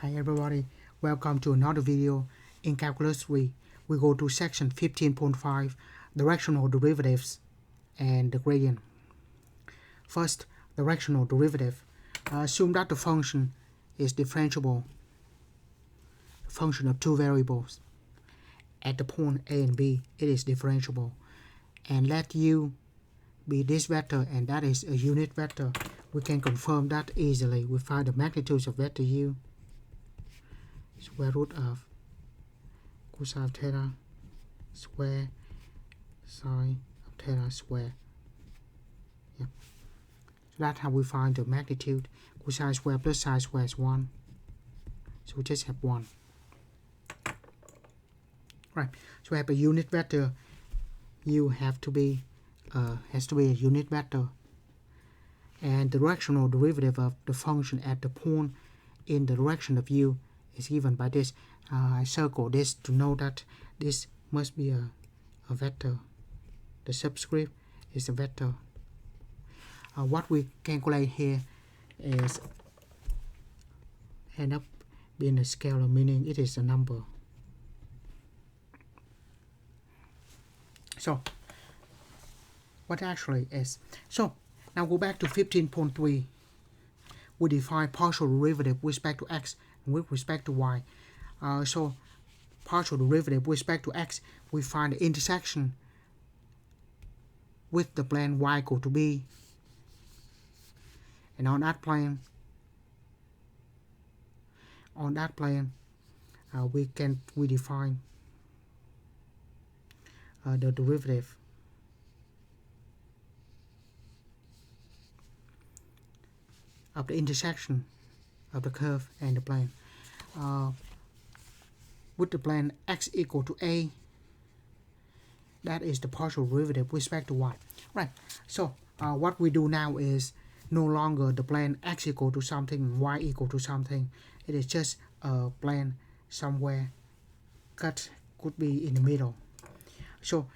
Hi everybody, welcome to another video. In Calculus 3, we go to section 15.5, Directional Derivatives and the gradient. First, directional derivative. Assume that the function is differentiable, the function of two variables. At the point A and B, it is differentiable. And let U be this vector, and that is a unit vector. We can confirm that easily. We find the magnitudes of vector U. Square root of cosine of theta square sine of theta square. Yeah. So that's how we find the magnitude. Cosine square plus sine square is 1. So we just have 1. Right. So we have a unit vector. U has to be a unit vector. And the directional derivative of the function at the point in the direction of U is given by this. I circle this to know that this must be a vector. The subscript is a vector. What we calculate here is end up being a scalar, meaning it is a number. So what actually is? So now go back to 15.3. We define partial derivative with respect to x and with respect to y. So partial derivative with respect to x, we find the intersection with the plane y equal to b. And on that plane, we define the derivative of the intersection of the curve and the plane. With the plane x equal to a, that is the partial derivative with respect to y. Right. So what we do now is no longer the plane x equal to something, y equal to something. It is just a plane somewhere cut, could be in the middle. So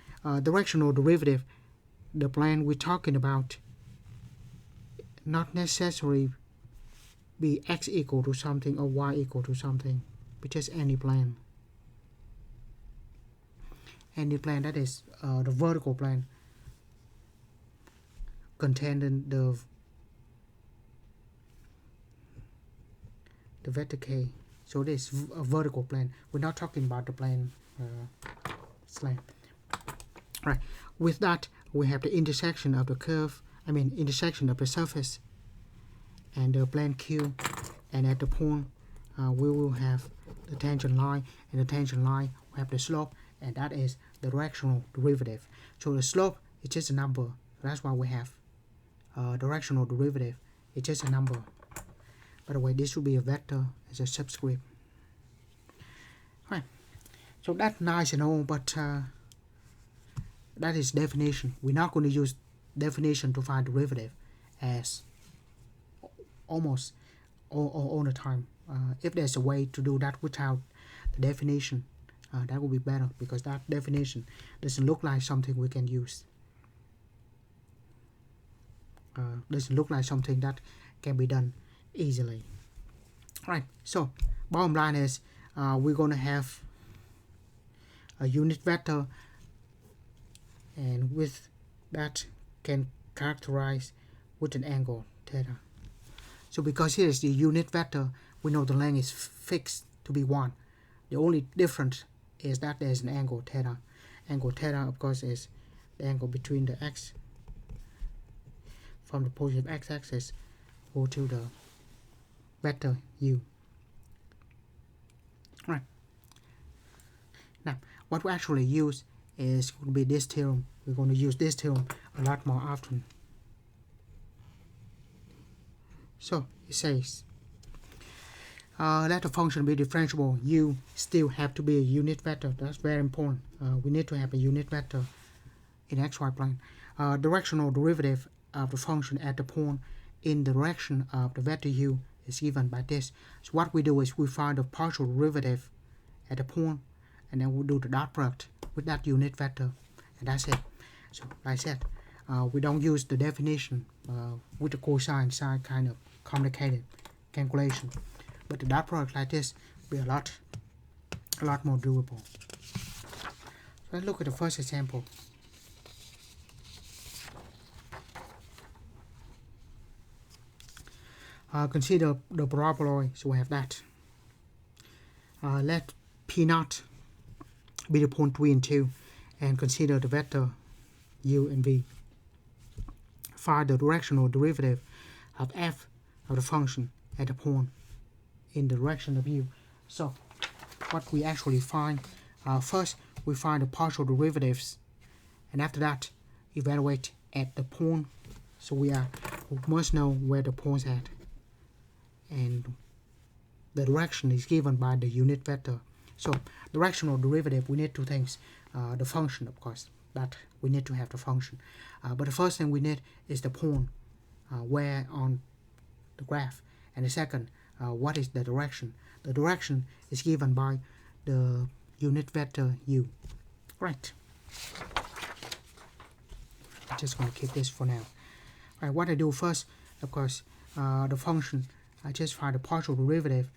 directional derivative, the plane we're talking about, not necessarily be x equal to something or y equal to something, but just any plane. Any plane, that is the vertical plane containing the vector k. So this is a vertical plane. We're not talking about the plane slant. Right. With that, we have the intersection of the curve. Intersection of the surface and the plane Q, and at the point we will have the tangent line, and the tangent line will have the slope, and that is the directional derivative. So the slope is just a number. That's why we have directional derivative. It's just a number. By the way, this will be a vector as a subscript. Right. So that's nice and all, but that is definition. We're not going to use definition to find derivative as almost all the time. If there's a way to do that without the definition, that would be better, because that definition doesn't look like something we can use. Doesn't look like something that can be done easily. Right. So bottom line is we're going to have a unit vector, and with that can characterize with an angle theta. So because here is the unit vector, we know the length is fixed to be 1. The only difference is that there's an angle theta. Angle theta, of course, is the angle between the x from the positive x-axis go to the vector u. Right. Now, what we actually use is going to be this theorem. We're going to use this theorem a lot more often. So it says, let the function be differentiable. U still have to be a unit vector. That's very important. We need to have a unit vector in xy plane. Directional derivative of the function at the point in the direction of the vector u is given by this. So what we do is we find the partial derivative at the point, and then we'll do the dot product with that unit vector, and that's it. So like I said, we don't use the definition with the cosine sine kind of complicated calculation. but the dot product like this will be a lot more doable. So let's look at the first example. Consider the paraboloid, so we have that. Let P naught be the point 3 and 2, and consider the vector u and v. Find the directional derivative of f of the function at a point in the direction of u. So what we actually find, first we find the partial derivatives, and after that evaluate at the point. So we must know where the point's at, and the direction is given by the unit vector. So directional derivative, we need two things. The function, of course, that we need to have the function. But the first thing we need is the point, where on the graph. And the second, what is the direction? The direction is given by the unit vector u. Right. I'm just going to keep this for now. Right, what I do first, of course, the function, I just find the partial derivative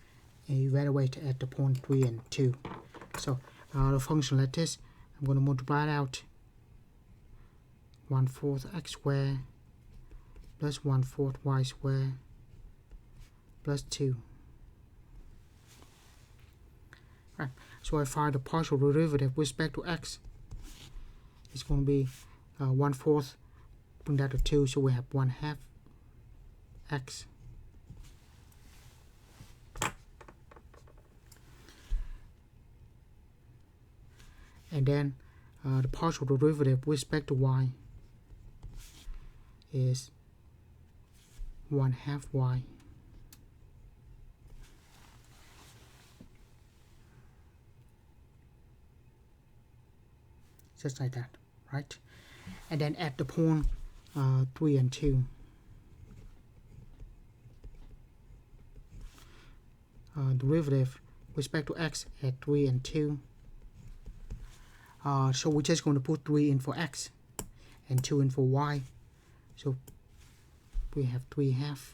and evaluate at the point 3 and 2. So the function like this, I'm going to multiply it out. 1/4 x squared plus 1/4 y squared plus 2. Right. So I find the partial derivative with respect to x. It's going to be 1/4, bring that to 2, so we have 1/2 x. And then the partial derivative with respect to y is 1/2 y. Just like that, right? And then at the point 3 and 2, derivative with respect to x at 3 and 2. So we're just going to put 3 in for x and 2 in for y. So we have 3/2.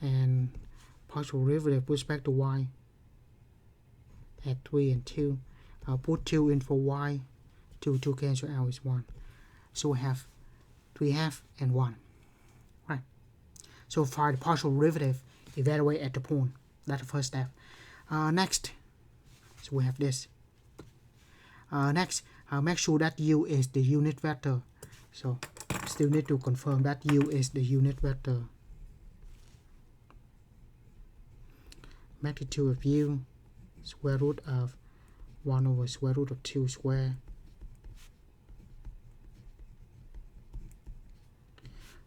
And partial derivative with respect to y at 3 and 2. Put 2 in for y. 2 cancel out is 1. So we have 3/2 and 1. Right. So find the partial derivative, evaluate at the point. That's the first step. Next, so we have this. Next, make sure that u is the unit vector. So still need to confirm that u is the unit vector. Magnitude of u, square root of 1 over square root of 2 square.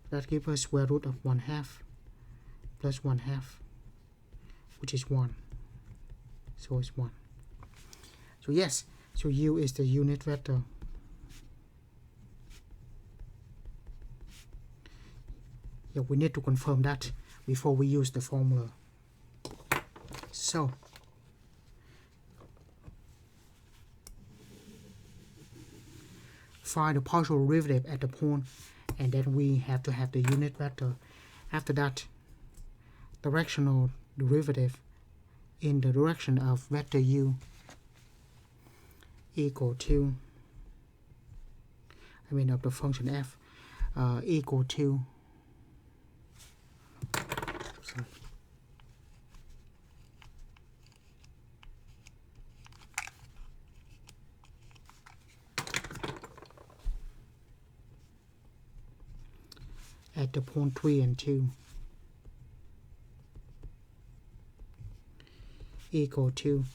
That gives us square root of 1/2 plus 1/2, which is 1. So it's 1. So yes, so u is the unit vector. Yeah, we need to confirm that before we use the formula. So find the partial derivative at the point, and then we have to have the unit vector. After that, directional derivative in the direction of vector u equal to, of the function f, equal to, at the point 3 and 2 equal to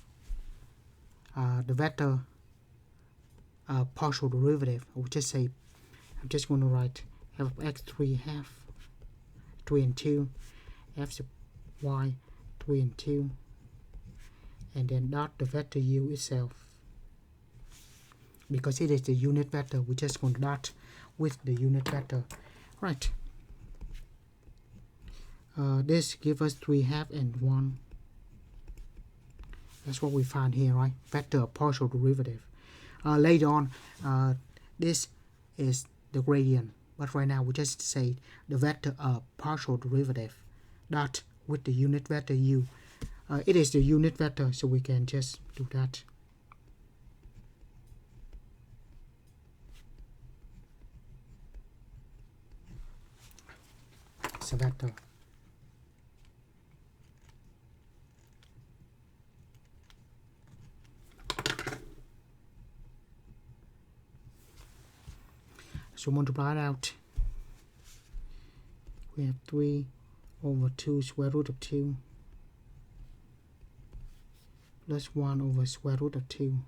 the vector partial derivative. I would just say, I'm just going to write f of x 3/2, 3 and 2, f of y 3 and 2, and then dot the vector u itself. Because it is the unit vector, we're just going to dot with the unit vector. Right. This gives us 3/2 and 1. That's what we find here, right? Vector of partial derivative. Later on, this is the gradient, but right now we just say the vector of partial derivative dot with the unit vector u. It is the unit vector, so we can just do that. It's a vector. So multiply it out. We have 3 over 2 square root of 2 plus 1 over square root of 2.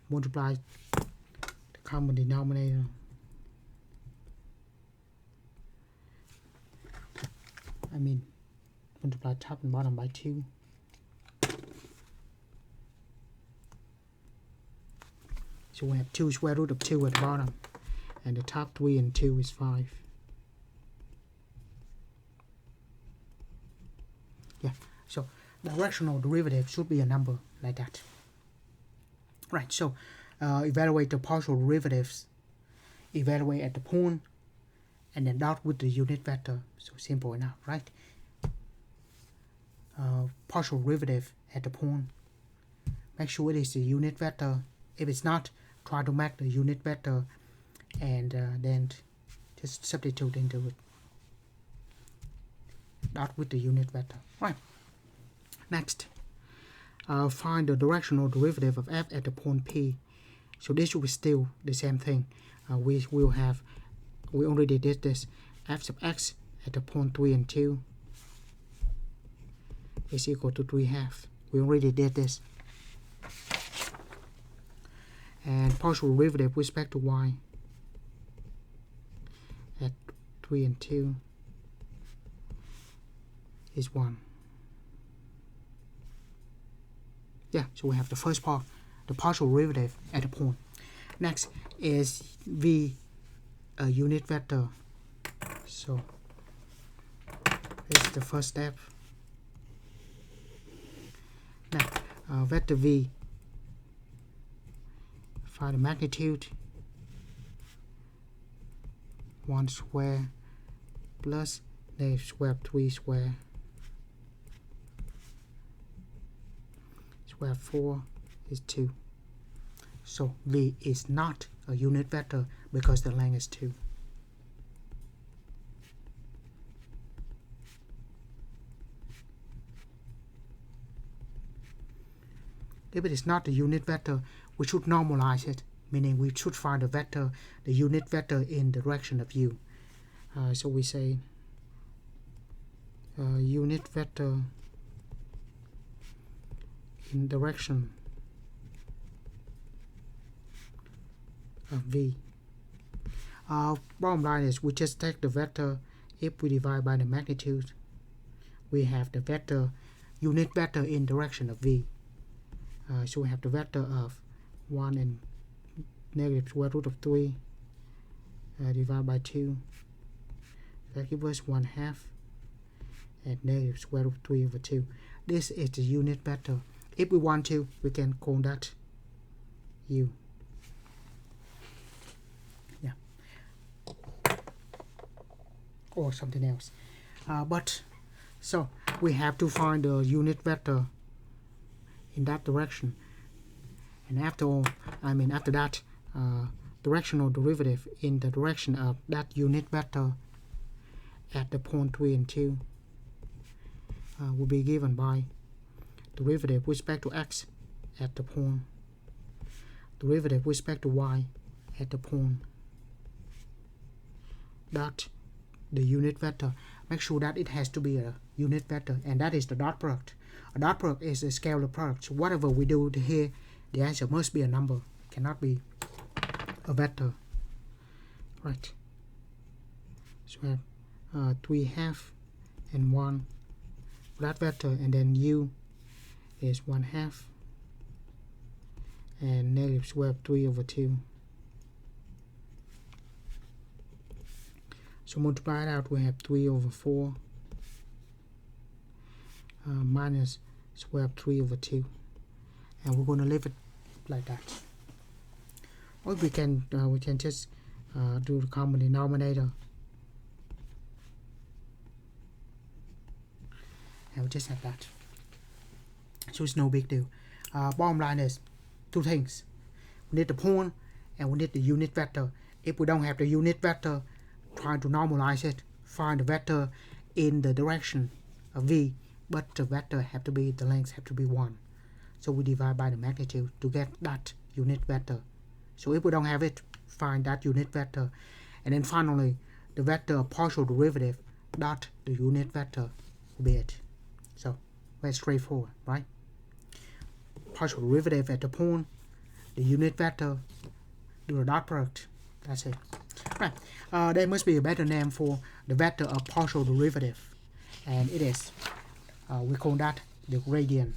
Multiply the common denominator. Multiply top and bottom by 2. So we have 2 square root of 2 at the bottom, and the top 3 and 2 is 5. Yeah, so directional derivative should be a number like that. Right, so evaluate the partial derivatives, evaluate at the point, and then dot with the unit vector. So simple enough, right? Partial derivative at the point, make sure it is the unit vector. If it's not, try to make the unit vector, and then just substitute into it. Dot with the unit vector. Right. Next, find the directional derivative of f at the point P. So this will be still the same thing. We already did this. F sub x at the point 3 and 2 is equal to 3/2. We already did this. And partial derivative with respect to y at 3 and 2 is 1. Yeah, so we have the first part, the partial derivative at the point. Next is v, a unit vector. So this is the first step. Next, vector v, find the magnitude, 1 square plus negative square of 3 square. Square of 4 is 2. So v is not a unit vector because the length is 2. If it is not a unit vector, we should normalize it, meaning we should find the vector, the unit vector in the direction of u. So we say unit vector in direction of v. Bottom line is we just take the vector. If we divide by the magnitude, we have the vector, unit vector in direction of v. So we have the vector of 1 and negative square root of 3 divided by 2. That gives us 1/2 and negative square root of 3 over 2. This is the unit vector. If we want to, we can call that u. Yeah. Or something else. But so we have to find the unit vector in that direction. And after that, directional derivative in the direction of that unit vector at the point 3 and 2 will be given by derivative with respect to x at the point, derivative with respect to y at the point, dot the unit vector. Make sure that it has to be a unit vector, and that is the dot product. A dot product is a scalar product. So whatever we do here, the answer must be a number. It cannot be a vector. Right. So we have 3/2 and 1 for that vector, and then u is 1/2 and negative square of 3 over 2. So multiply it out, we have 3 over 4 minus square of 3 over 2. And we're going to leave it like that. or we can just do the common denominator, and we just have that. So it's no big deal. Bottom line is two things: we need the point and we need the unit vector. If we don't have the unit vector, try to normalize it, find the vector in the direction of v, but the vector have to be, the length have to be 1. So we divide by the magnitude to get that unit vector. So if we don't have it, find that unit vector. And then finally, the vector of partial derivative dot the unit vector will be it. So very straightforward, right? Partial derivative at the point, the unit vector, do the dot product. That's it. Right. There must be a better name for the vector of partial derivative, and it is, we call that the gradient.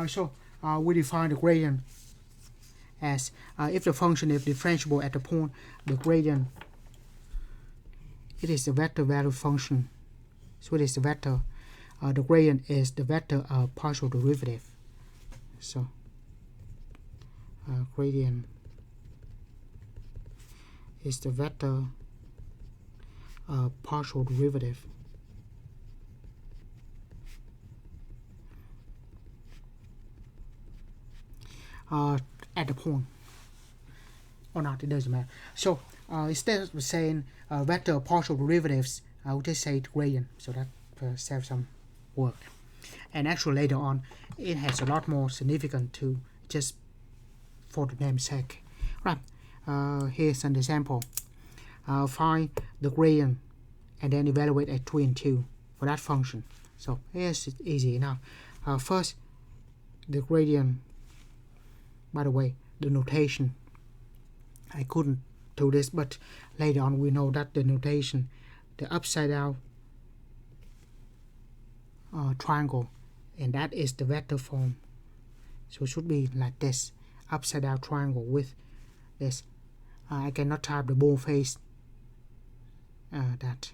So we define the gradient as if the function is differentiable at the point, the gradient, it is the vector value function. So it is the vector. The gradient is the vector of partial derivative. So gradient is the vector of partial derivative. At the point or not, it doesn't matter. So instead of saying vector of partial derivatives, I will just say gradient, so that saves some work. And actually later on, it has a lot more significance to just for the name's sake. Right, here's an example. Find the gradient and then evaluate at 2 and 2 for that function. So here's easy enough. First, the gradient, by the way, the notation, I couldn't do this, but later on we know that the notation, the upside down triangle, and that is the vector form. So it should be like this, upside down triangle with this. I cannot type the boldface, that.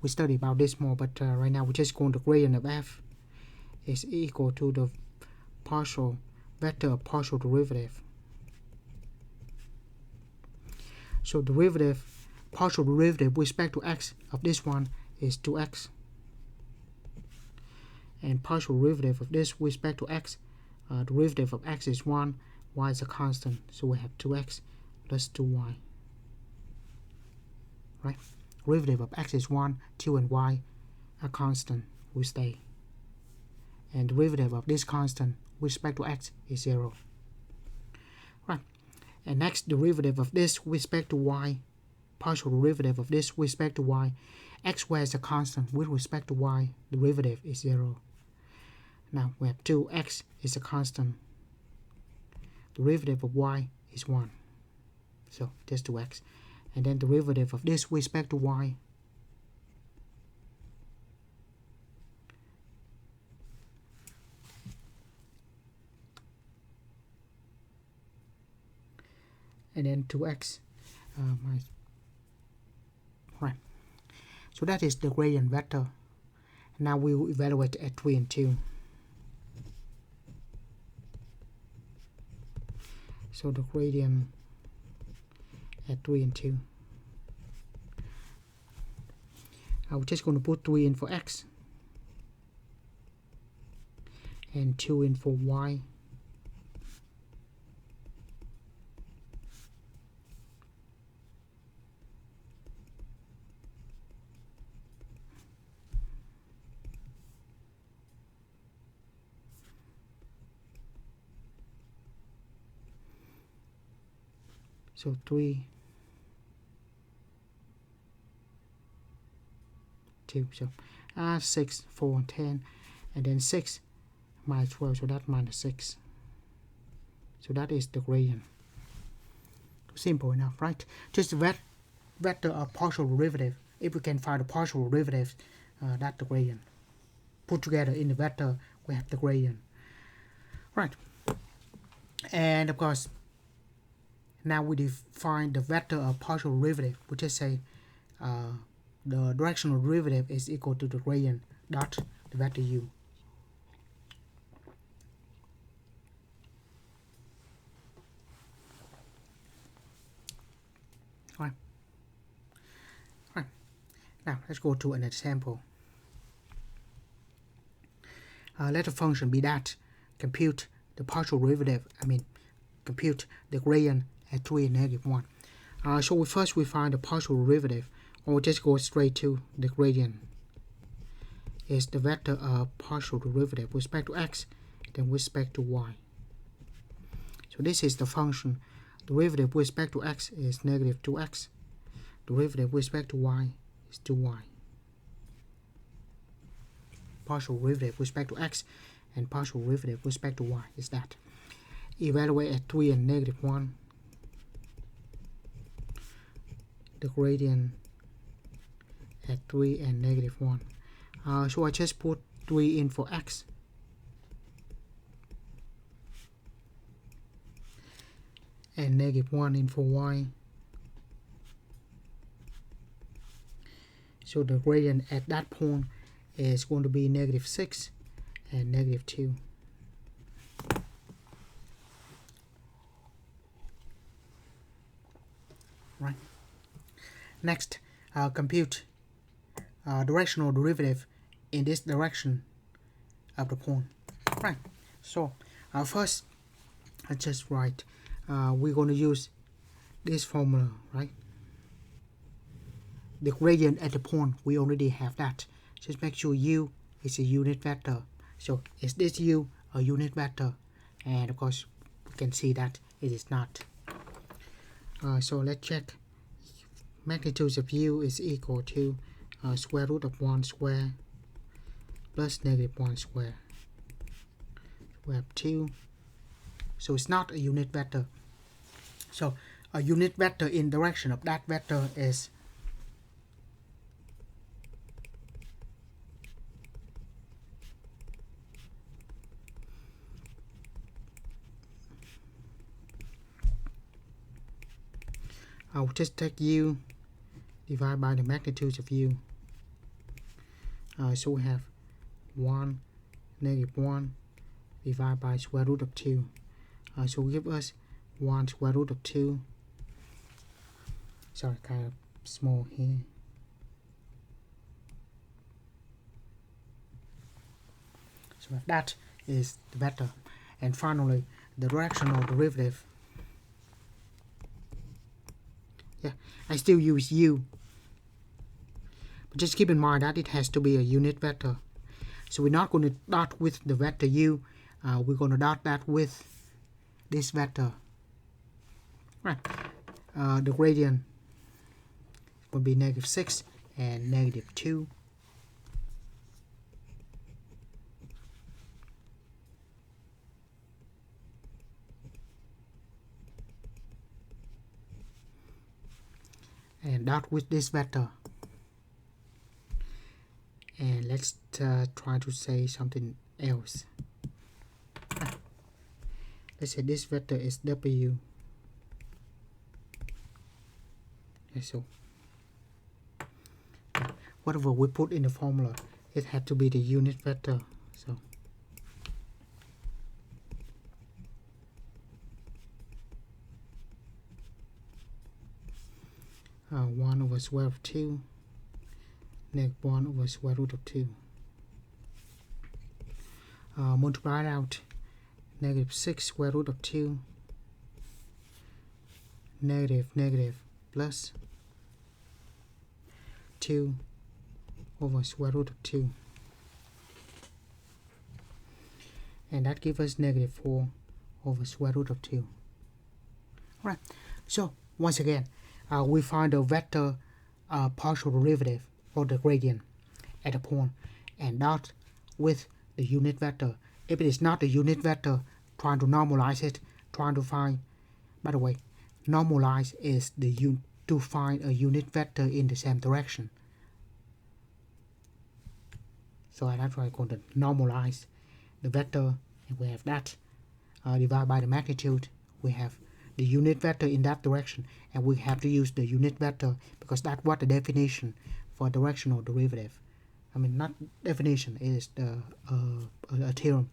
We study about this more, but right now we're just going to gradient of f is equal to the partial vector of partial derivative. So derivative, partial derivative with respect to x of this one is 2x, and partial derivative of this with respect to x, derivative of x is 1, y is a constant, so we have 2x plus 2y, right? Derivative of x is 1, 2 and y are constant, will stay, and derivative of this constant with respect to x is 0. Right, and next derivative of this with respect to y, partial derivative of this with respect to y, x squared is a constant with respect to y, derivative is 0. Now we have 2x is a constant, derivative of y is 1, so just 2x, and then derivative of this with respect to y, and then 2x right. So that is the gradient vector. Now we will evaluate at 3 and 2. So the gradient at 3 and 2. I'm just going to put 3 in for x and 2 in for y. So 3, 2, so 6, 4, and 10, and then 6 minus 12, so that minus 6. So that is the gradient. Simple enough, right? Just the vector of partial derivative. If we can find the partial derivatives, that's the gradient. Put together in the vector, we have the gradient. Right. And of course, now we define the vector of partial derivative. We just say the directional derivative is equal to the gradient dot the vector u. All right. Now let's go to an example. Let the function be that compute the partial derivative. Compute the gradient at 3 and -1. So we find the partial derivative, or just go straight to the gradient. Is the vector of partial derivative with respect to x, then with respect to y. So this is the function. Derivative with respect to x is -2x. Derivative with respect to y is 2y. Partial derivative with respect to x and partial derivative with respect to y is that. Evaluate at 3 and -1. The gradient at 3 and -1. So I just put 3 in for x. And -1 in for y. So the gradient at that point is going to be -6 and -2. Right. Next, compute directional derivative in this direction of the point. Right. So first, I just write. We're going to use this formula, right? The gradient at the point, we already have that. Just make sure u is a unit vector. So is this u a unit vector? And of course, we can see that it is not. So let's check. Magnitude of u is equal to square root of 1 square plus -1 square. We have 2. So it's not a unit vector. So a unit vector in direction of that vector is I'll just take u divided by the magnitude of u. So we have 1 -1 divided by square root of 2. So give us 1 square root of 2. Sorry, kind of small here. So that is the vector. And finally, the directional derivative. Yeah, I still use u. But just keep in mind that it has to be a unit vector. So we're not going to dot with the vector u. We're going to dot that with this vector. Right. The gradient will be -6 and -2. And dot with this vector. And let's try to say something else. Let's say this vector is w. So whatever we put in the formula, it had to be the unit vector. So 1 over square root of 2 -1 over square root of 2. Multiply out -6 square root of 2 negative plus 2 over square root of 2. And that gives us -4 over square root of 2. Alright, so once again, we find the vector partial derivative or the gradient at a point and dot with the unit vector. If it is not the unit vector, trying to normalize it, trying to find, by the way, normalize is to find a unit vector in the same direction. So that's why I'm going to normalize the vector, and we have that divided by the magnitude. We have the unit vector in that direction, and we have to use the unit vector because that's what the definition for directional derivative I mean, not definition, is the a theorem.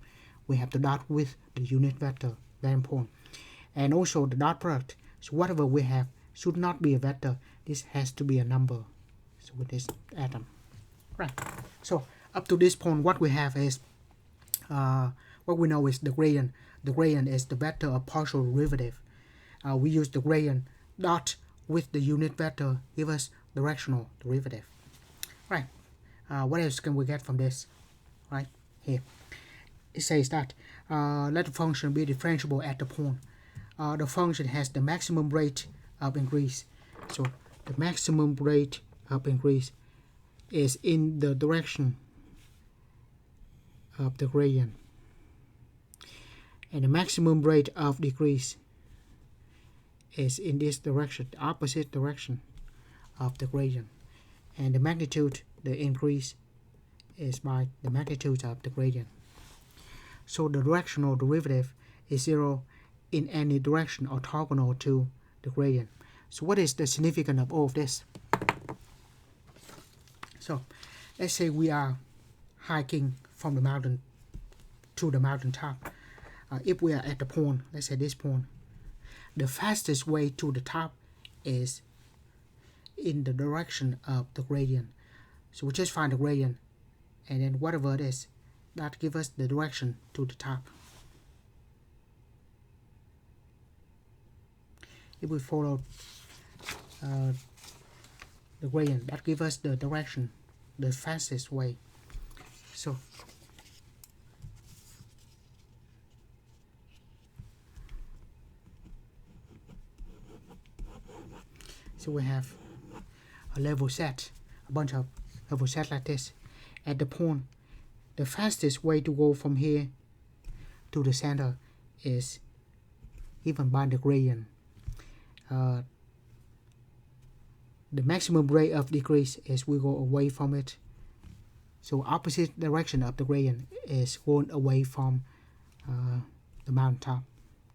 We have to dot with the unit vector, very important. And also the dot product. So whatever we have should not be a vector. This has to be a number. So with this atom, right? So up to this point, what we have is what we know is the gradient. The gradient is the vector of partial derivative. We use the gradient dot with the unit vector give us directional derivative, right? What else can we get from this? Right here, it says that let the function be differentiable at the point. The function has the maximum rate of increase. So the maximum rate of increase is in the direction of the gradient, and the maximum rate of decrease is in this direction, the opposite direction of the gradient, and the magnitude, the increase, is by the magnitude of the gradient. So the directional derivative is 0 in any direction orthogonal to the gradient. So what is the significance of all of this? So let's say we are hiking from the mountain to the mountain top. If we are at the point, let's say this point, the fastest way to the top is in the direction of the gradient. So we just find the gradient, and then whatever it is, that gives us the direction to the top. If we follow the gradient, that gives us the direction, the fastest way. So we have a level set, a bunch of level set like this. At the point, the fastest way to go from here to the center is given by the gradient. The maximum rate of decrease is we go away from it. So opposite direction of the gradient is going away from the mountain top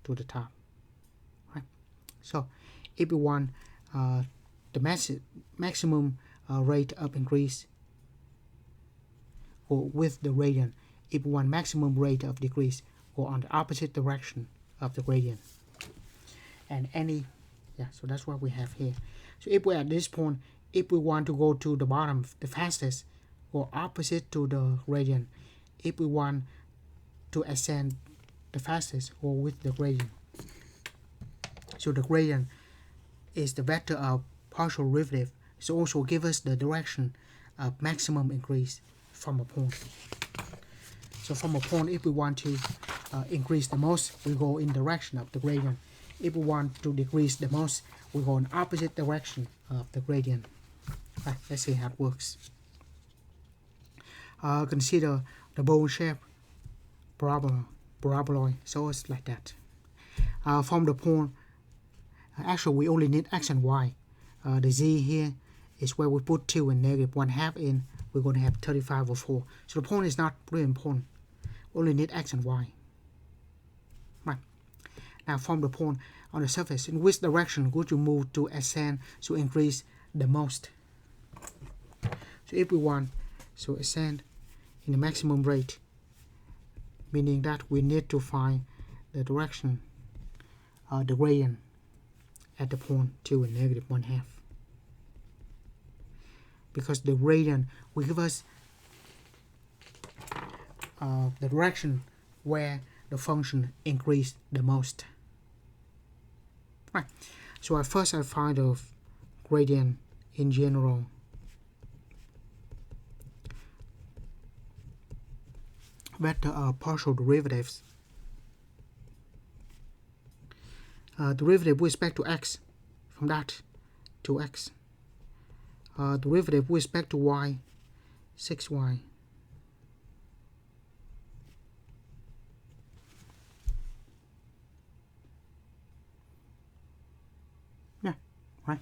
to the top. Right. So if we want the maximum rate of increase go with the gradient, if we want maximum rate of decrease, go on the opposite direction of the gradient. And so that's what we have here. So if we're at this point, if we want to go to the bottom, the fastest, go opposite to the gradient. If we want to ascend the fastest, go with the gradient. So the gradient is the vector of partial derivative. So also give us the direction of maximum increase from a point. So from a point, if we want to increase the most, we go in direction of the gradient. If we want to decrease the most, we go in opposite direction of the gradient. Right, let's see how it works. Consider the bone shape paraboloid. So it's like that. From the point, actually we only need x and y. The z here is where we put 2 and -1/2 in. We're going to have 35/4. So the point is not really important. We only need x and y. Right. Now from the point on the surface, in which direction would you move to ascend, to increase the most? So if we want to ascend in the maximum rate, meaning that we need to find the direction, the gradient at the point 2 and -1/2. Because the gradient will give us the direction where the function increased the most. Right. So at first I find the gradient in general. Vector of partial derivatives. Derivative with respect to x, from that to x. Derivative with respect to y, 6y. Yeah, right.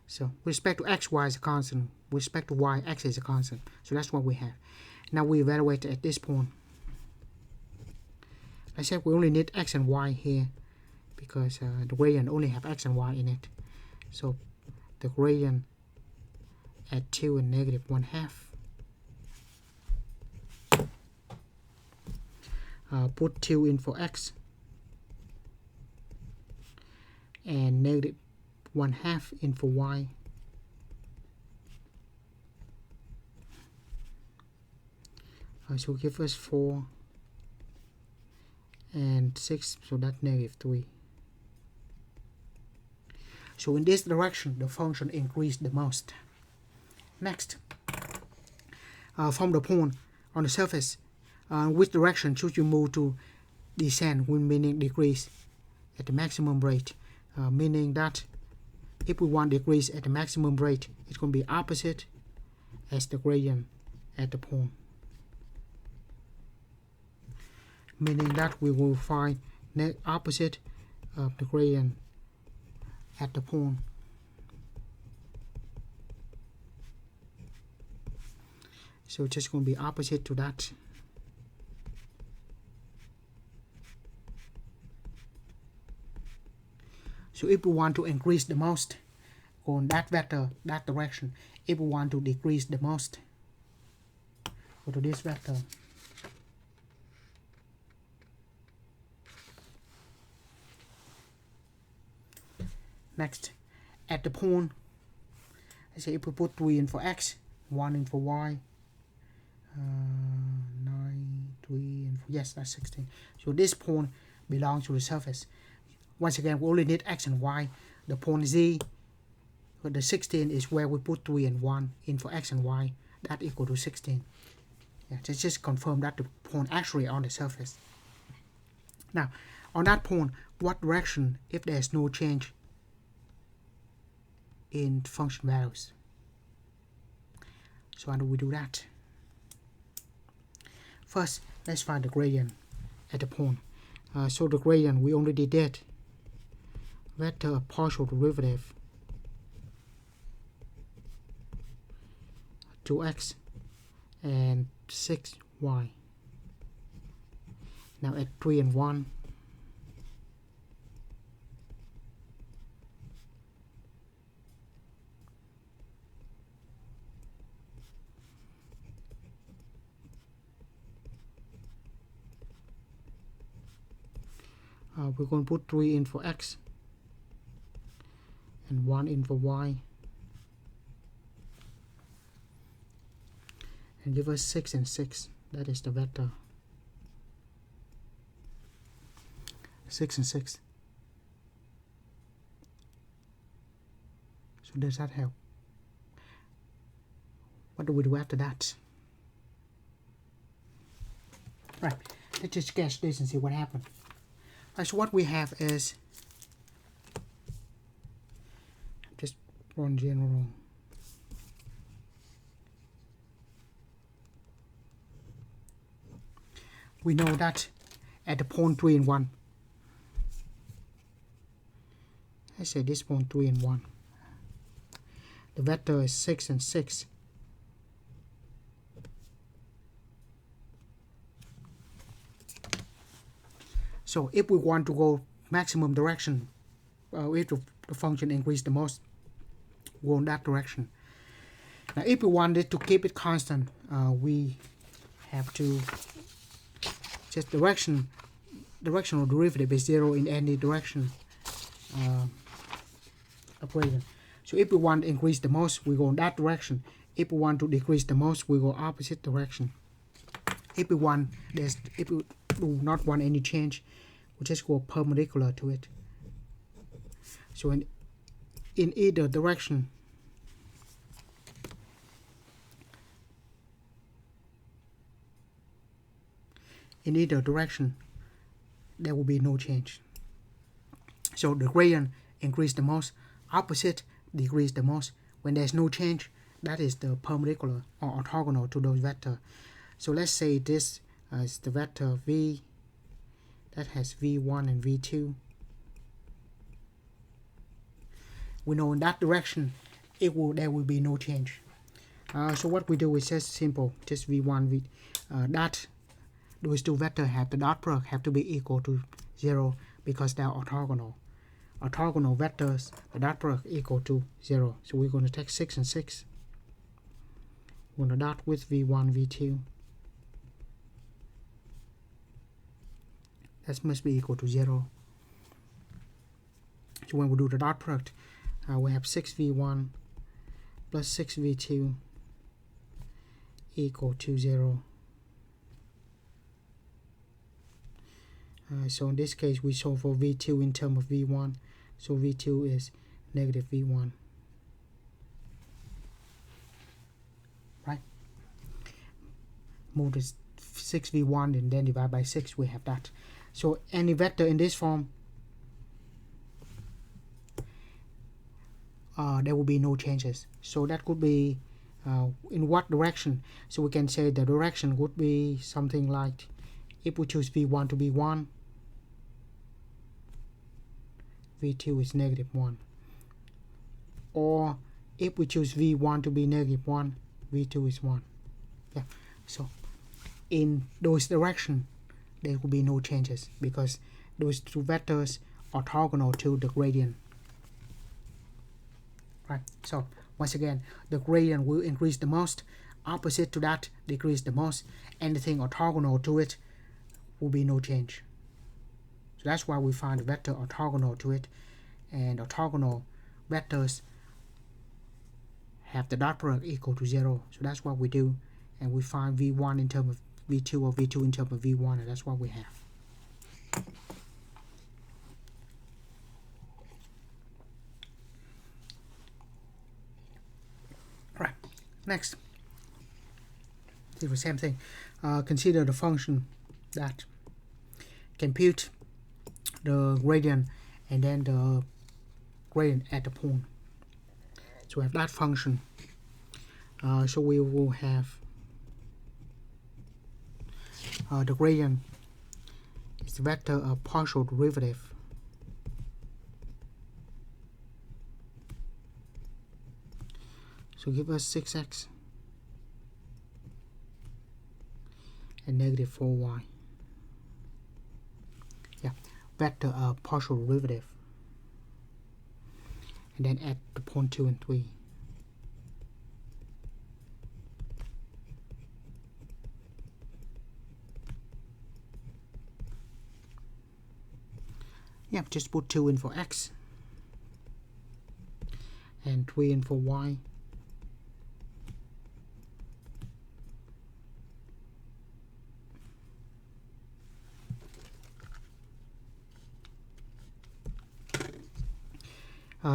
So with respect to x, y is a constant. With respect to y, x is a constant. So that's what we have. Now we evaluate at this point. I said we only need x and y here because the gradient only have x and y in it. So the gradient at 2 and -1/2 put 2 in for x and negative 1/2 in for y. So give us 4 and 6, so that's negative 3. So in this direction, the function increased the most. Next, from the point on the surface, which direction should you move to descend, meaning decrease at the maximum rate? Meaning that if we want decrease at the maximum rate, it's going to be opposite as the gradient at the point. Meaning that we will find opposite of the gradient at the point. So it's just going to be opposite to that. So if we want to increase the most, go on that vector, that direction. If we want to decrease the most, go to this vector. Next, at the point, I say if we put 3 in for x, 1 in for y, 9, 3 in for, yes, that's 16. So this point belongs to the surface. Once again, we only need x and y. The point z, the 16 is where we put 3 and 1 in for x and y. That equal to 16. Yeah, just confirm that the point actually on the surface. Now, on that point, what direction if there's no change in function values? So how do we do that? First, let's find the gradient at the point. So the gradient we already did. Vector partial derivative 2x and 6y. Now at 3 and 1, we're going to put 3 in for x and 1 in for y, and give us 6 and 6. That is the vector 6 and 6. So does that help? What do we do after that? Right, let's just sketch this and see what happened. Right, so what we have is just one general. We know that at the point 3 and 1, I say this point 3 and 1, the vector is 6 and 6. So if we want to go maximum direction, if the function increase the most, go in that direction. Now if we wanted to keep it constant, we have to just directional derivative is 0 in any direction of gradient. So if we want to increase the most, we go in that direction. If we want to decrease the most, we go opposite direction. If we do not want any change, we just go perpendicular to it. So in either direction, there will be no change. So the gradient increase the most, opposite decrease the most. When there's no change, that is the perpendicular or orthogonal to those vectors. So let's say this is the vector v that has v1 and v2. We know in that direction there will be no change. So what we do is just simple, just v1 that those two vectors have the dot product have to be equal to 0 because they are orthogonal. Orthogonal vectors, the dot product equal to 0. So we're going to take 6 and 6. We're going to dot with v1, v2. that must be equal to 0. So when we do the dot product, we have 6v1 plus 6v2 equal to 0. So in this case, we solve for v2 in terms of v1. So v2 is negative v1. Right? Move this 6v1 and then divide by 6, we have that. So any vector in this form, there will be no changes. So that could be in what direction? So we can say the direction would be something like, if we choose v1 to be 1, v2 is negative 1. Or if we choose v1 to be negative 1, v2 is 1. Yeah. So in those directions, there will be no changes because those two vectors are orthogonal to the gradient. Right. So once again, the gradient will increase the most. Opposite to that, decrease the most. Anything orthogonal to it will be no change. So that's why we find the vector orthogonal to it, and orthogonal vectors have the dot product equal to 0. So that's what we do, and we find v1 in terms of v2 or v2 in terms of v1, and that's what we have. Right. Next, do the same thing. Consider the function that compute the gradient and then the gradient at the point. So we have that function. So we will have the gradient is the vector of partial derivative so give us 6x and negative 4y. Yeah, vector of partial derivative, and then at the point 2 and 3. Yeah, just put 2 in for x and 3 in for y.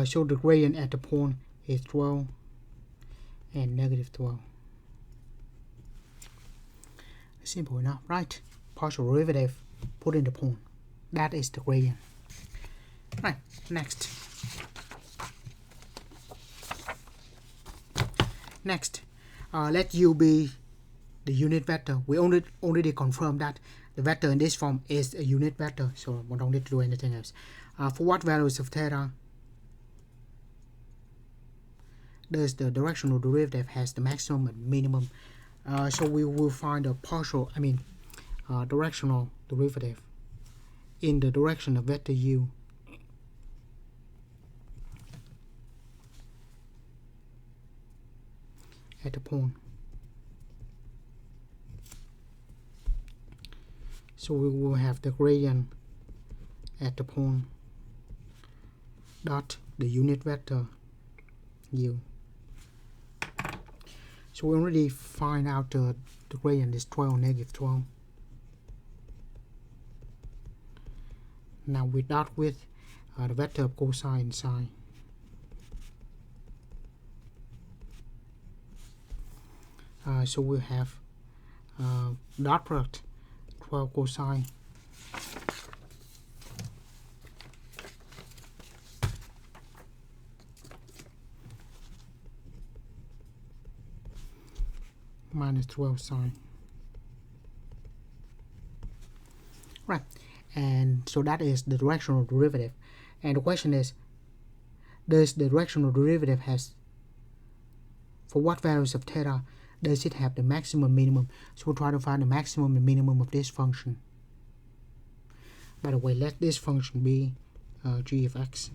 So the gradient at the point is 12 and negative 12. Simple enough, right? Partial derivative, put in the point. That is the gradient. Right, next. Let u be the unit vector. We already confirmed that the vector in this form is a unit vector, so we don't need to do anything else. For what values of theta does the directional derivative has the maximum and minimum? So we will find a directional derivative in the direction of vector u. At the point. So we will have the gradient at the point dot the unit vector u. So we already find out the gradient is 12, negative 12. Now we dot with the vector of cosine and sine. So we'll have dot product 12 cosine minus 12 sine. Right, and so that is the directional derivative. And the question is, does the directional derivative has, for what values of theta does it have the maximum, minimum? So we'll try to find the maximum and minimum of this function. By the way, let this function be g of x.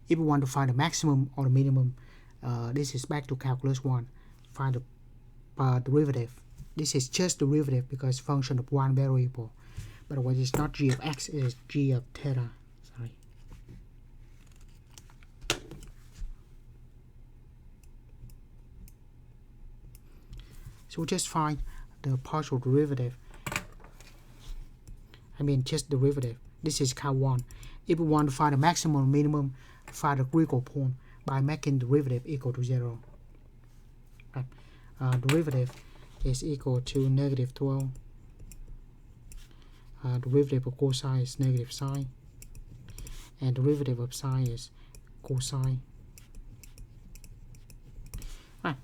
If we want to find the maximum or the minimum, this is back to calculus 1. Find the derivative this is just derivative because function of one variable. But what is not g of x, it is g of theta. Sorry. So we just find the partial derivative. I mean just derivative. This is count 1. If we want to find the maximum or minimum, find the critical point by making derivative equal to 0. Right. Derivative is equal to negative 12. Derivative of cosine is negative sine. And derivative of sine is cosine. Right.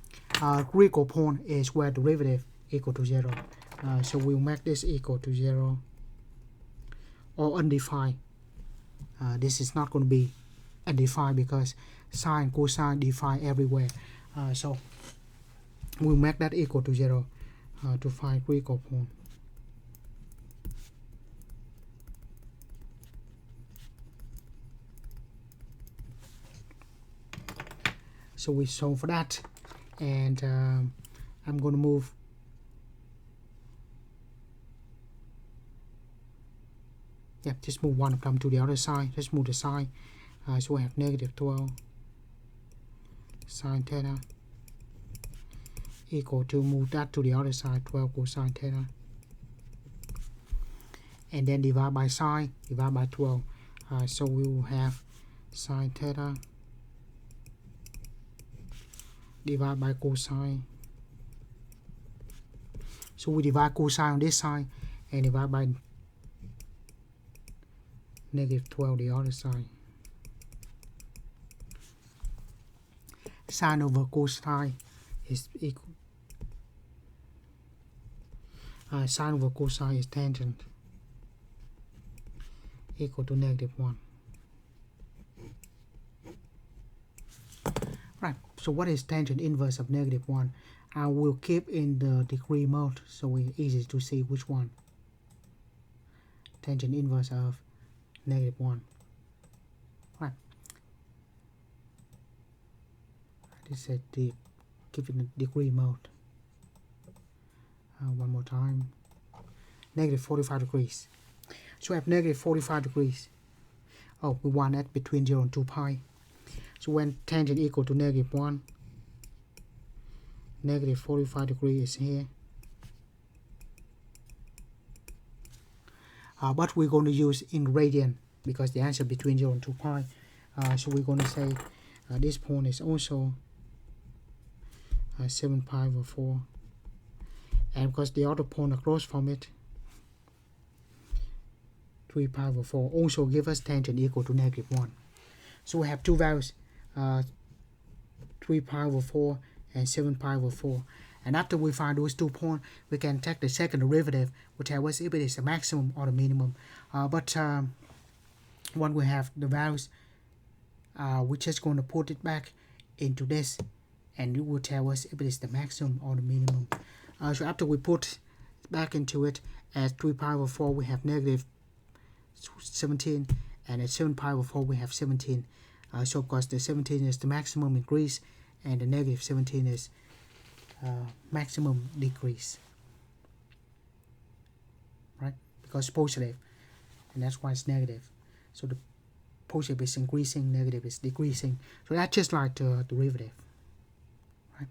Critical point is where derivative equal to 0. So we'll make this equal to 0 or undefined. This is not going to be undefined because sine, cosine defined everywhere. So we'll make that equal to 0 to find critical point. So we solve for that, and I'm going to move just move one of them to the other side. Just move the side. So we have negative 12 sine theta equal to, move that to the other side, 12 cosine theta. And then divide by sine, divide by 12. So we will have sine theta divided by cosine. So we divide cosine on this side and divide by negative 12 the other side. Sine over cosine is equal. Sine over cosine is tangent equal to negative 1. Right, so what is tangent inverse of negative 1? I will keep in the degree mode so it's easy to see which one. Tangent inverse of negative 1. Right. This is the keep in the degree mode. One more time. Negative 45 degrees. So we have negative 45 degrees. Oh, we want that between 0 and 2 pi. So when tangent equal to negative 1, negative 45 degrees is here. But we're going to use in radian because the answer between 0 and 2 pi. So we're going to say this point is also 7 pi over 4. And because the other point across from it, 3 pi over 4, also give us tangent equal to negative 1. So we have two values, 3 pi over 4 and 7 pi over 4. And after we find those 2 points, we can take the second derivative, which tells us if it is the maximum or the minimum. But when we have the values, we're just going to put it back into this, and it will tell us if it is the maximum or the minimum. So after we put back into it, at 3 pi over 4 we have negative 17, and at 7 pi over 4 we have 17. So of course the 17 is the maximum increase, and the negative 17 is maximum decrease, right? Because positive, and that's why it's negative. So the positive is increasing, negative is decreasing. So that's just like the derivative, right?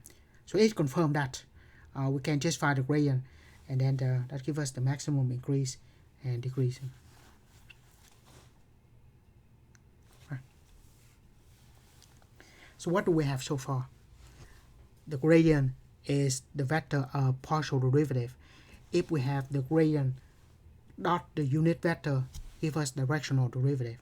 So it confirms that we can just find the gradient, and then that gives us the maximum increase and decreasing. Right. So what do we have so far? The gradient is the vector of partial derivative. If we have the gradient dot the unit vector, give us directional derivative.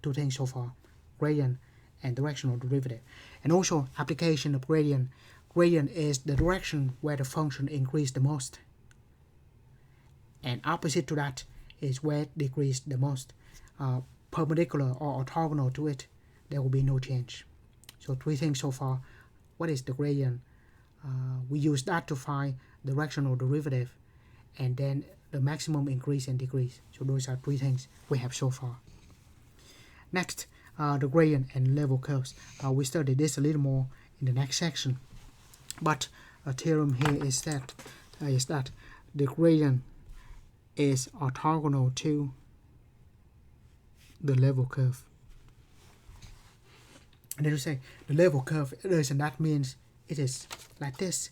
Two things so far, gradient and directional derivative. And also application of gradient. Gradient is the direction where the function increased the most, and opposite to that is where it decreased the most. Perpendicular or orthogonal to it, there will be no change. So three things so far. What is the gradient? We use that to find directional derivative, and then the maximum increase and decrease. So those are three things we have so far. Next, the gradient and level curves. We study this a little more in the next section. But a theorem here is that is that the gradient is orthogonal to the level curve. And then you say the level curve is, and that means it is like this.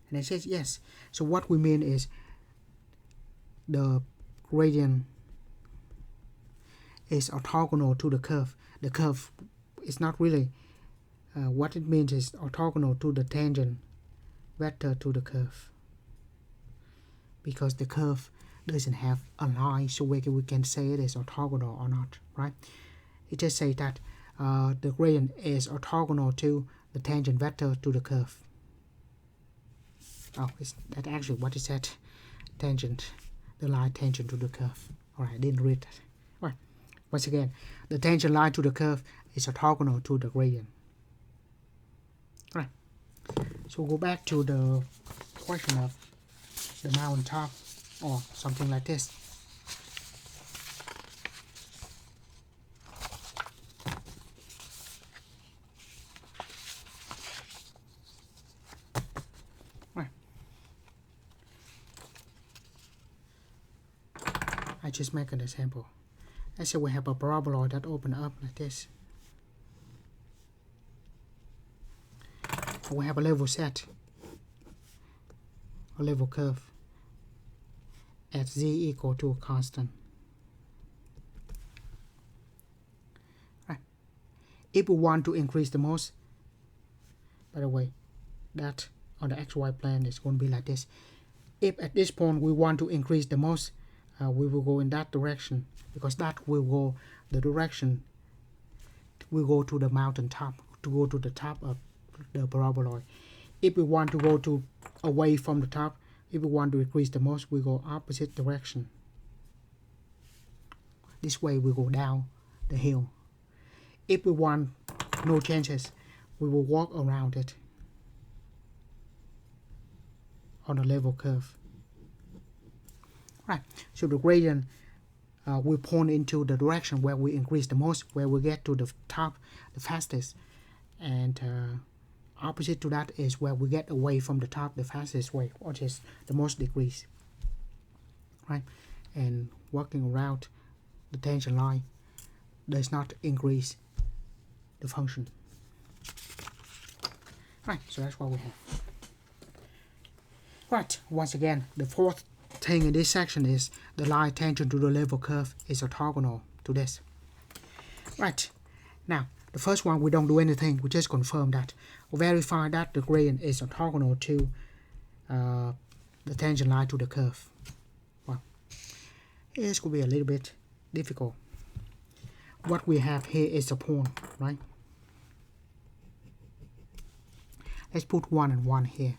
And it says yes. So what we mean is the gradient is orthogonal to the curve. The curve is not really what it means is orthogonal to the tangent vector to the curve, because the curve doesn't have a line, so we can say it is orthogonal or not, right? It just say that the gradient is orthogonal to the tangent vector to the curve. Oh, is that actually what it said? Tangent, the line tangent to the curve. Alright, I didn't read that. Alright, once again, the tangent line to the curve is orthogonal to the gradient. Alright, so go back to the question of the mountain top or something like this. I just make an example. Let's say we have a paraboloid that open up like this. We have a level set, a level curve at z equal to a constant. Right. If we want to increase the most, by the way, that on the xy plane is going to be like this. If at this point we want to increase the most, we will go in that direction, because that will go the direction we go to the mountain top, to go to the top of the paraboloid. If we want to go to away from the top, if we want to increase the most, we go opposite direction. This way we go down the hill. If we want no changes, we will walk around it on a level curve. Right, so the gradient will point into the direction where we increase the most, where we get to the top the fastest, and opposite to that is where we get away from the top the fastest way, which is the most decrease. Right, and walking around the tangent line does not increase the function. Right, so that's what we have. Right, once again, the fourth thing in this section is the line tangent to the level curve is orthogonal to this. Right, now the first one we don't do anything, we just confirm that. We verify that the gradient is orthogonal to the tangent line to the curve. Well, this could be a little bit difficult. What we have here is a point, right? Let's put 1 and 1 here.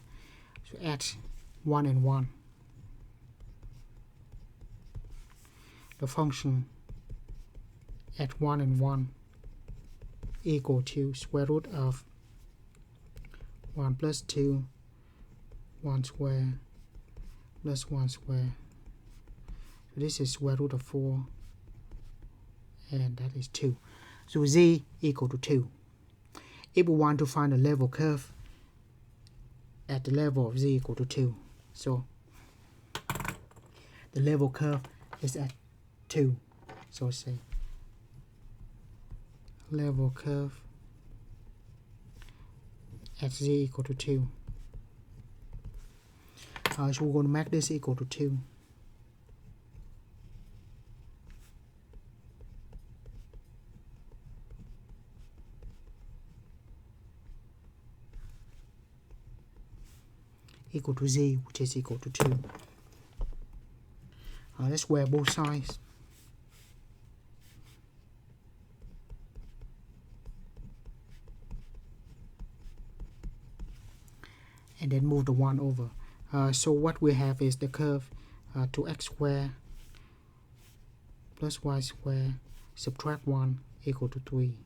So add 1 and 1. The function at 1 and 1 equal to square root of 1 plus 2, 1 square plus 1 square. So this is square root of 4, and that is 2. So z equal to 2. If we want to find a level curve at the level of z equal to 2, so the level curve is at 2. So say level curve at z equal to 2. So we're going to make this equal to 2. Equal to z, which is equal to 2. Let's square both sides. And then move the 1 over. So what we have is the curve to x squared plus y squared subtract 1 equal to 3.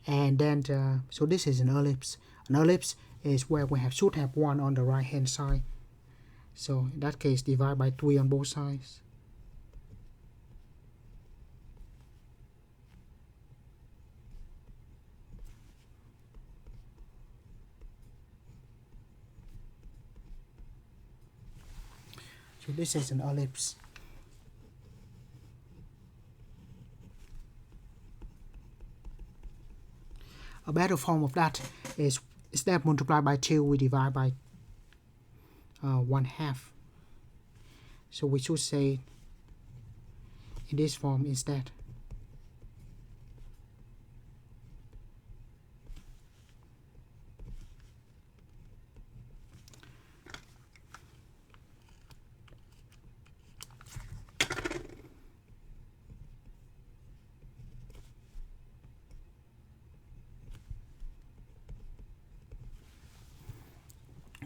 And then, so this is an ellipse. An ellipse is where we should have 1 on the right hand side. So in that case, divide by 3 on both sides. So this is an ellipse. A better form of that is instead of multiply by 2, we divide by 1/2. So we should say in this form instead.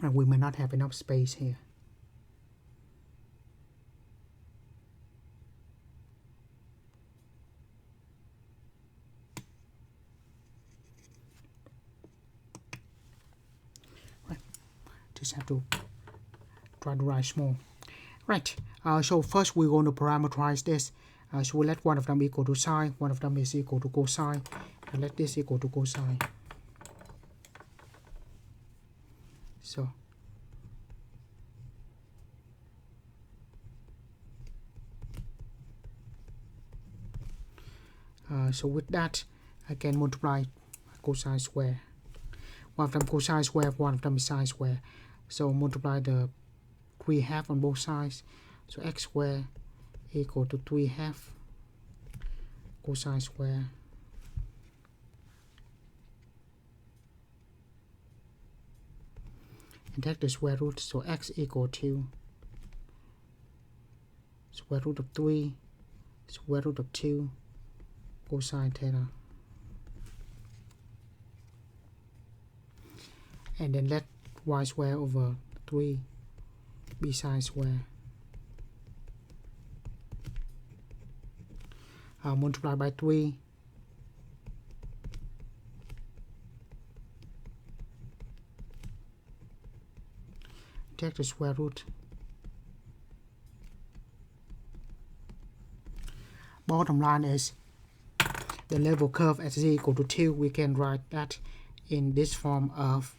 And we may not have enough space here. Right. Just have to try to write small. Right. So first we're going to parameterize this. So we let one of them equal to sine, one of them is equal to cosine, and let this equal to cosine. So so with that, I can multiply cosine square. One of them cosine square, one of them is sine square. So multiply the 3/2 on both sides. So x square equal to 3/2 cosine square and take the square root. So x equal to square root of 3 square root of 2 cosine theta. And then let y square over 3 be sine square. Multiply by 3. Take the square root. Bottom line is the level curve at z equal to 2. We can write that in this form of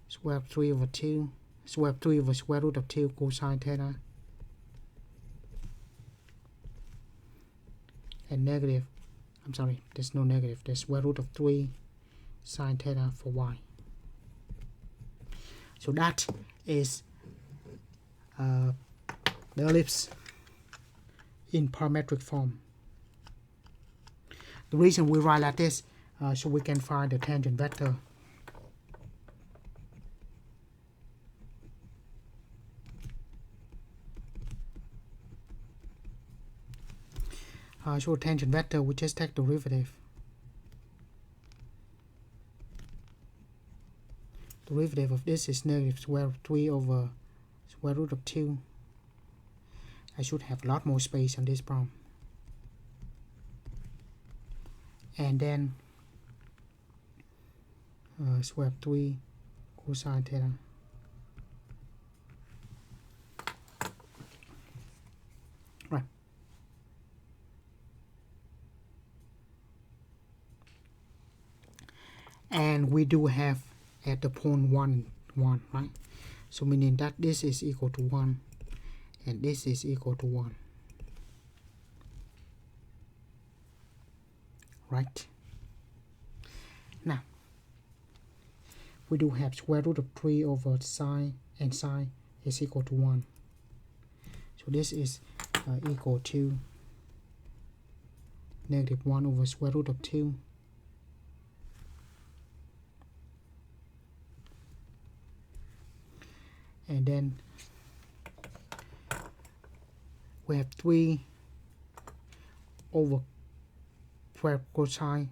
square of 3 over 2, square of 3 over square root of 2 cosine theta, and negative, I'm sorry, there's no negative, there's square root of 3 sine theta for y. So that is the ellipse in parametric form. The reason we write like this, so we can find the tangent vector. So tangent vector, we just take derivative. Derivative of this is negative square root of 3 over square root of 2. I should have a lot more space on this problem. And then square of 3 cosine theta. Right. And we do have at the point 1, 1, right? So meaning that this is equal to 1 and this is equal to 1. Right? Now, we do have square root of 3 over sine, and sine is equal to 1. So this is equal to negative 1 over square root of 2. And then we have 3 over 12 cosine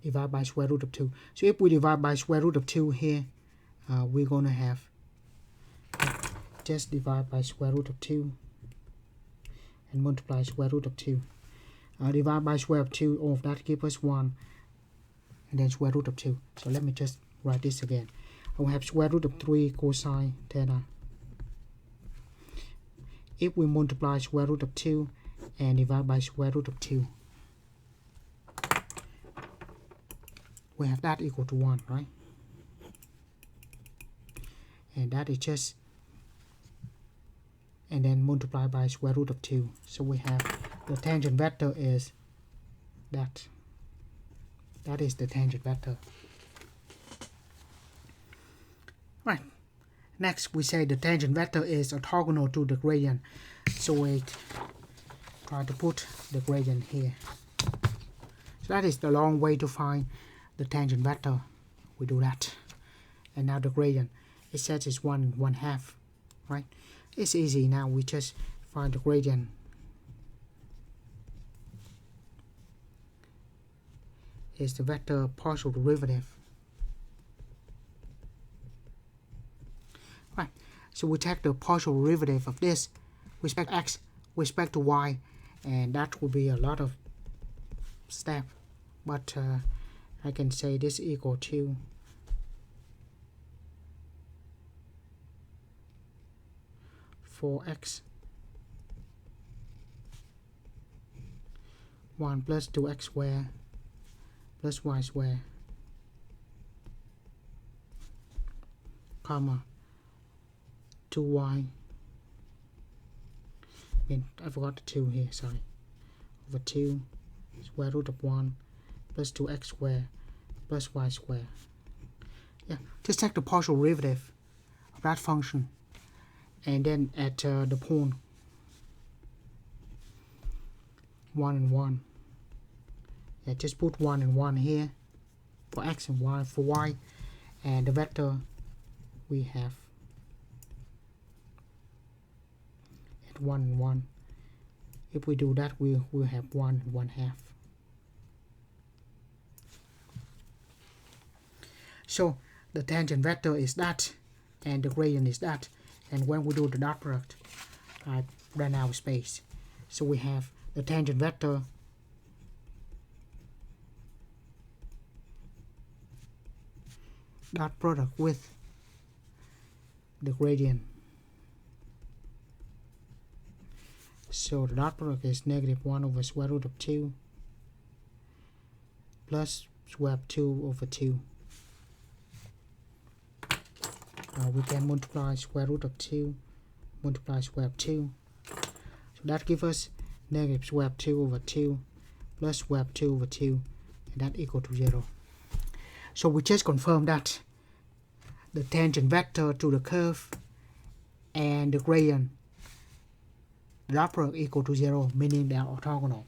divided by square root of 2. So if we divide by square root of 2 here, we're going to have just divide by square root of 2 and multiply square root of 2. Divide by square of 2, all of that gives us 1, and then square root of 2. So let me just write this again. I will have square root of 3 cosine theta. If we multiply square root of 2 and divide by square root of 2, we have that equal to 1, right? and that is just, and then multiply by square root of 2. So we have the tangent vector is that. That is the tangent vector. Right. Next, we say the tangent vector is orthogonal to the gradient. So we try to put the gradient here. So that is the long way to find the tangent vector. We do that. And now the gradient, it says it's 1 1/2, right? It's easy now. We just find the gradient. Is the vector partial derivative. Right. So we take the partial derivative of this with respect to x, with respect to y, and that will be a lot of steps. But I can say this equal to for x 1 plus 2x squared plus y squared, comma 2y, I forgot the 2 here, sorry, over 2 square root of 1 plus 2x squared plus y squared. Yeah, just take the partial derivative of that function, and then at the point 1 and 1. Yeah, just put 1 and 1 here for x and y, for y, and the vector we have at 1 and 1. If we do that, we will have 1 and 1/2. So the tangent vector is that, and the gradient is that. And when we do the dot product, I ran out of space. So we have the tangent vector dot product with the gradient. So the dot product is -1 over square root of 2 plus square root of 2 over 2. We can multiply square root of 2, multiply square root of 2. So that gives us negative square root of 2 over 2 plus square root of 2 over 2, and that equal to 0. So we just confirm that the tangent vector to the curve and the gradient, the dot product equal to 0, meaning they are orthogonal.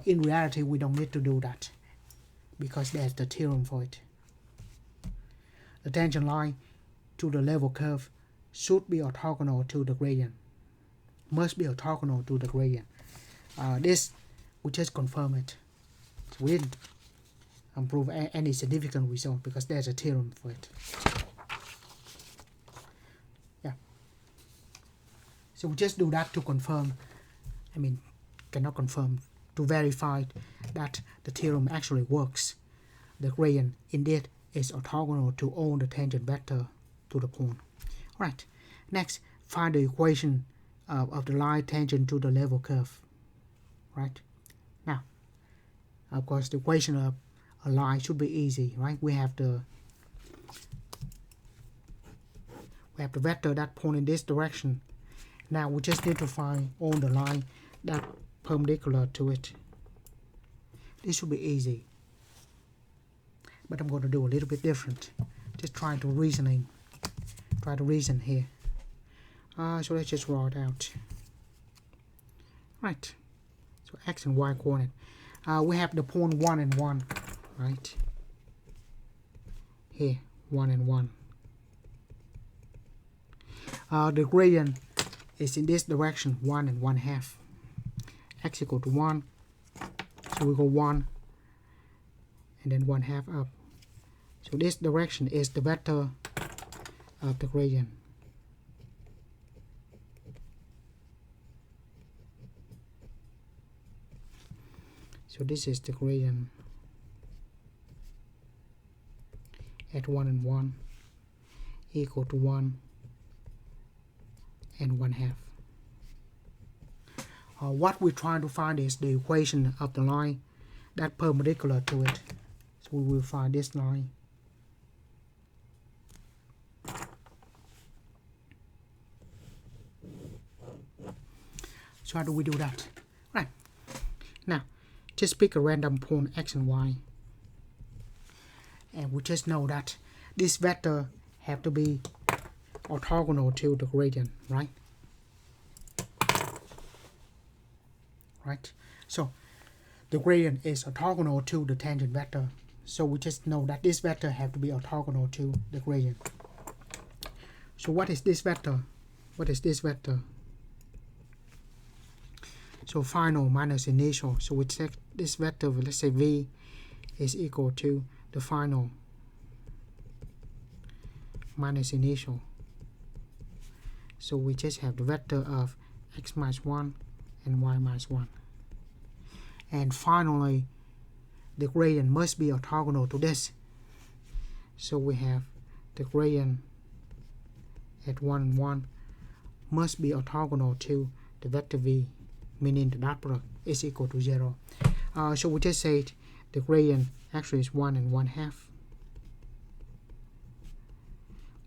In reality, we don't need to do that because there's the theorem for it. The tangent line to the level curve should be orthogonal to the gradient. Must be orthogonal to the gradient. This, we just confirm it. So we didn't prove any significant result because there's a theorem for it. Yeah. So we just do that to confirm, cannot confirm, to verify that the theorem actually works. The gradient indeed is orthogonal to all the tangent vector to the point. Alright, next, find the equation of the line tangent to the level curve. Right? Now, of course, the equation of a line should be easy, right? We have the vector that point in this direction. Now we just need to find all the line that perpendicular to it. This should be easy, but I'm going to do a little bit different. Just try to reason here. So let's just draw it out. Right. So x and y coordinate. We have the point 1 and 1, right? Here, 1 and 1. The gradient is in this direction, 1 and 1/2. X equal to 1. So we go 1 and then 1/2 up. So this direction is the vector of the gradient. So this is the gradient at 1 and 1 equal to 1 and 1/2. What we're trying to find is the equation of the line that perpendicular to it. So we will find this line. So how do we do that? Right. Now, just pick a random point x and y. And we just know that this vector have to be orthogonal to the gradient, right? Right. So the gradient is orthogonal to the tangent vector. So we just know that this vector have to be orthogonal to the gradient. So what is this vector? What is this vector? So final minus initial. So we take this vector, let's say v is equal to the final minus initial. So we just have the vector of x minus 1 and y minus 1. And finally, the gradient must be orthogonal to this. So we have the gradient at 1 and 1 must be orthogonal to the vector v, meaning the dot product is equal to 0. So we just say the gradient actually is 1 and 1/2.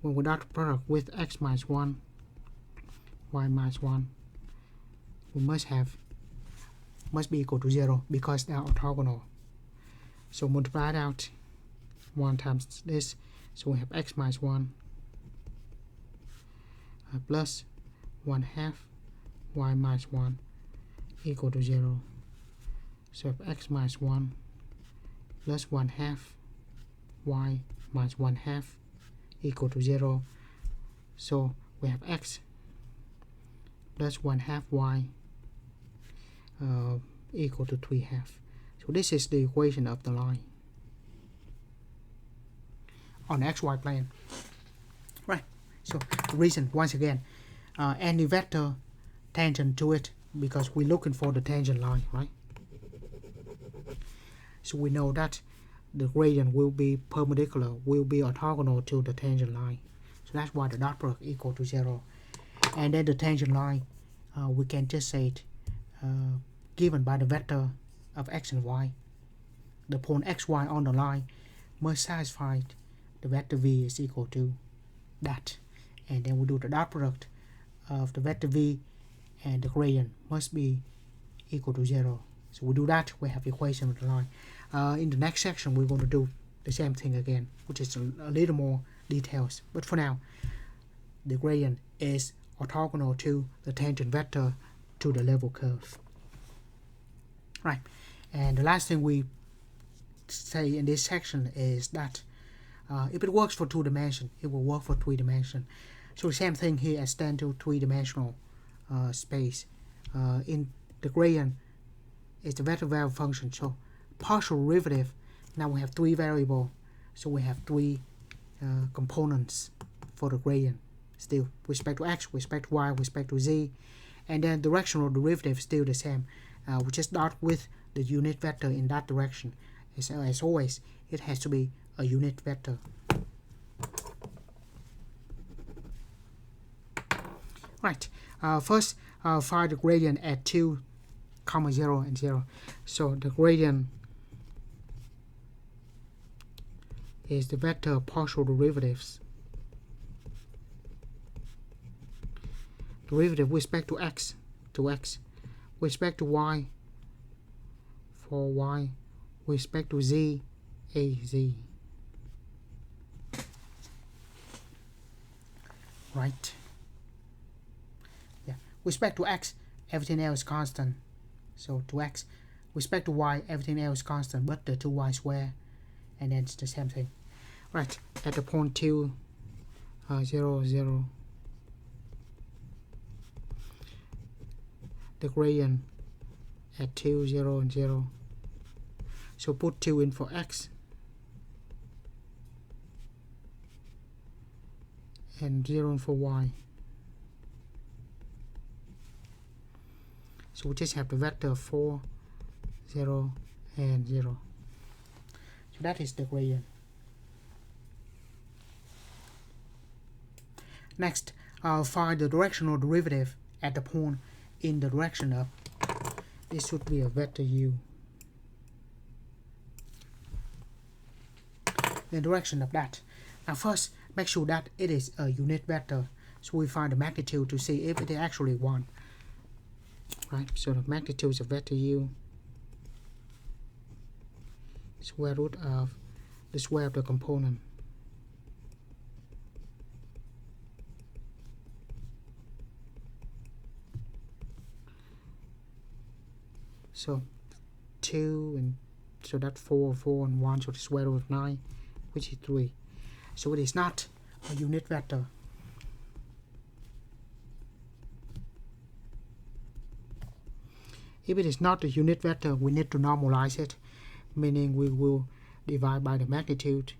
When we dot product with x minus 1, y minus 1, we must be equal to 0 because they are orthogonal. So multiply it out 1 times this, so we have x minus 1 plus 1/2 y minus 1 equal to 0. So we have x minus 1 plus 1/2 y minus 1/2 equal to 0. So we have x plus 1/2 y equal to 3/2. So this is the equation of the line on the xy plane. Right. So the reason, once again, any vector tangent to it, because we're looking for the tangent line, right? So we know that the gradient will be perpendicular, will be orthogonal to the tangent line. So that's why the dot product equal to 0. And then the tangent line, we can just say it given by the vector of x and y. The point xy on the line must satisfy the vector v is equal to that. And then we do the dot product of the vector v and the gradient must be equal to 0. So we do that, we have the equation of the line. In the next section, we're going to do the same thing again, which is a little more details. But for now, the gradient is orthogonal to the tangent vector to the level curve. Right. And the last thing we say in this section is that if it works for 2 dimensions, it will work for 3 dimensions. So the same thing here extend to 3-dimensional space. In the gradient is the vector value function. So partial derivative, now we have 3 variables. So we have 3 components for the gradient. Still, with respect to x, with respect to y, with respect to z. And then directional derivative still the same. We just start with the unit vector in that direction. As always, it has to be a unit vector. Right. First, find the gradient at 2, 0, and 0. So the gradient is the vector of partial derivatives. Derivative with respect to x, with respect to y, for y, with respect to z, z. Right. Yeah. With respect to x, everything else is constant. So to x, with respect to y, everything else is constant, but the 2y squared, and then it's the same thing. Right. At the point 2, 0, 0. The gradient at 2, 0, and 0. So put 2 in for x and 0 in for y. So we just have the vector 4, 0, and 0. So that is the gradient. Next, I'll find the directional derivative at the point in the direction of, this should be a vector u. The direction of that. Now first, make sure that it is a unit vector. So we find the magnitude to see if it is actually 1. right? So the magnitude of vector u, square root of the square of the component. So 2 and so that's 4, 4 and 1, so the square root of 9, which is 3. So it is not a unit vector. If it is not a unit vector, we need to normalize it, meaning we will divide by the magnitude.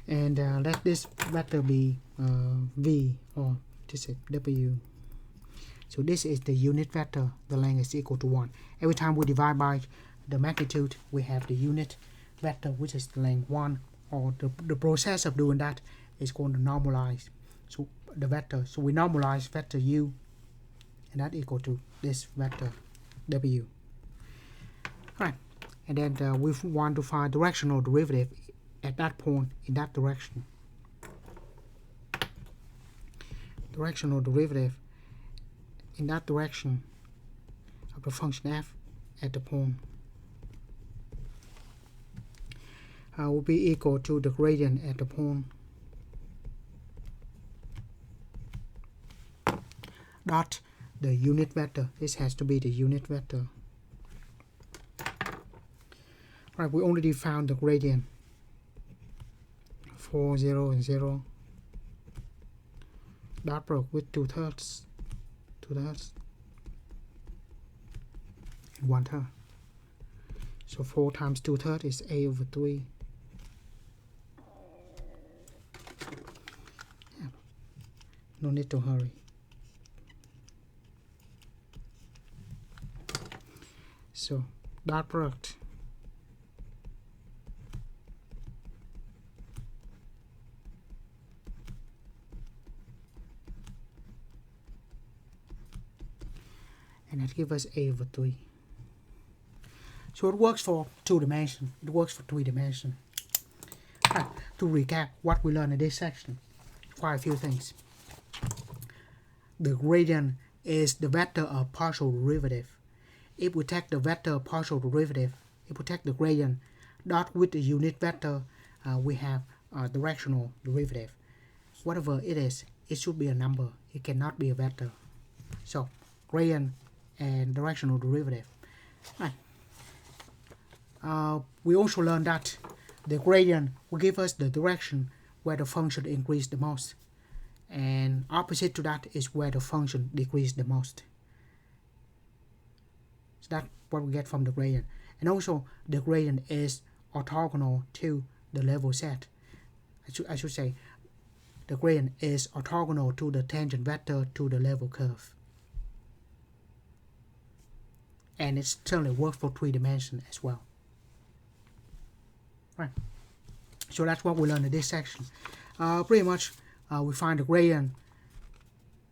And let this vector be v, or this is w. So this is the unit vector, the length is equal to 1. Every time we divide by the magnitude, we have the unit vector, which is the length 1, or the process of doing that is going to normalize so the vector. So we normalize vector u, and that equal to this vector w. Right, and then we want to find directional derivative at that point in that direction. Directional derivative in that direction of the function f at the point will be equal to the gradient at the point dot the unit vector. This has to be the unit vector. Right, we already found the gradient 4, 0 and 0. Dot product with 2/3 and 1/3. So 4 times 2/3 is a over 3. Yeah. No need to hurry. So dot product and that gives us a over 3. So it works for 2 dimensions. It works for 3 dimensions. Right, to recap what we learned in this section, quite a few things. The gradient is the vector of partial derivative. If we take the vector of partial derivative, if we take the gradient dot with the unit vector, we have a directional derivative. Whatever it is, it should be a number. It cannot be a vector. So gradient and directional derivative. Right. We also learned that the gradient will give us the direction where the function increases the most, and opposite to that is where the function decreases the most. So that's what we get from the gradient. And also the gradient is orthogonal to the level set. I should say the gradient is orthogonal to the tangent vector to the level curve. And it certainly works for 3 dimensions as well. Right. So that's what we learned in this section. Pretty much we find the gradient.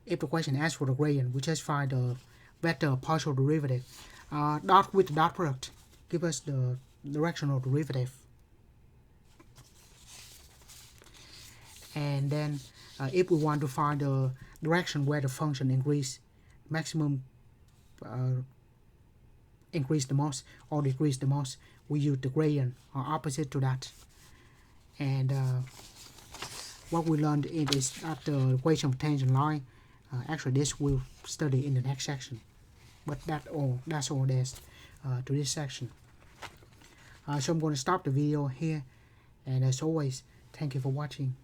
If the question asks for the gradient, we just find the vector of partial derivative. Dot with the dot product give us the directional derivative. And then if we want to find the direction where the function increase maximum increase the most or decrease the most, we use the gradient or opposite to that. And what we learned is that the equation of tangent line. Actually, this we'll study in the next section. But that's all there's to this section. So I'm going to stop the video here. And as always, thank you for watching.